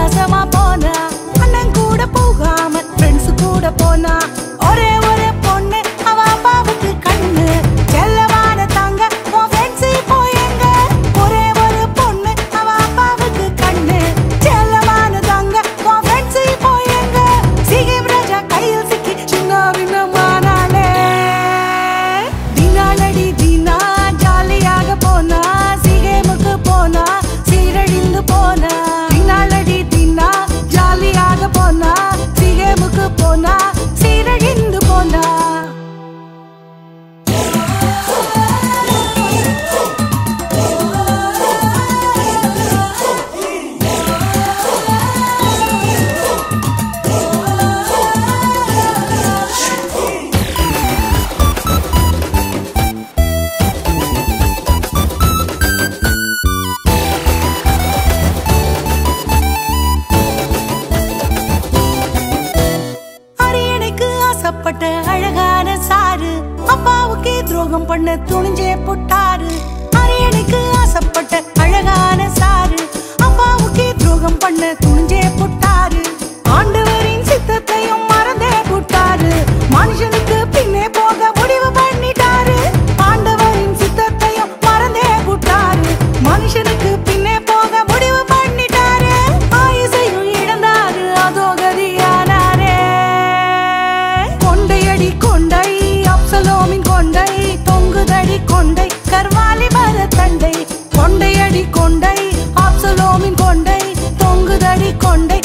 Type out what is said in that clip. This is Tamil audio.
நாசமா போனா அண்ணன் கூட போகாம ஃப்ரெண்ட்ஸ் கூட போனா ஒரே ஒரு பொண்ணு அவ அப்பாவுக்கு கண்ணு செல்லமான தங்க உன் ஃப்ரெண்ட்ஸ் போயங்க ஒரே ஒரு பொண்ணு அவ அப்பாவுக்கு கண்ணு செல்லமான தங்க உன் ஃப்ரெண்ட்ஸ் போயங்க சிகிம் ராஜா கையில் சிக்கி சின்ன வினமானாலே தினாலடி தினா ஜாலியாக போனா சிகேமுக்கு போனா சீரழிந்து போனா தினாலடி தினா ஜாலியாக போனா சிகேமுக்கு போனா சீரழிந்து போனா அரியணைக்கு ஆசைப்பட்ட அழகான சாரு அப்பாவுக்கே துரோகம் பண்ண துணிஞ்சே புட்டாரு அரியணைக்கு ஆசைப்பட்ட அழகான சாரு அப்பாவுக்கே துரோகம் பண்ண துணிஞ்சே புட்டாரு ஆண்டவரின் சித்தத்தையும் மறந்தே புட்டாரு மனுஷனுக்கு பின்னே போக முடிவு பண்ணிட்டாரு ஆண்டவரின் சித்தத்தையும் மறந்தே புட்டாரு மனுஷனுக்கு பின்னே போக முடிவு பண்ணிட்டாரு ஆயுசையும் இழந்தாரு அதோ கதியானாரே கொண்டையடி கொண்டை அப்சலோமின் கொண்டை தொங்குதடி கொண்டை கர்வாலி மரத்தண்டை கொண்டையடி கொண்டை அப்சலோமின் கொண்டை தொங்குதடி கொண்டை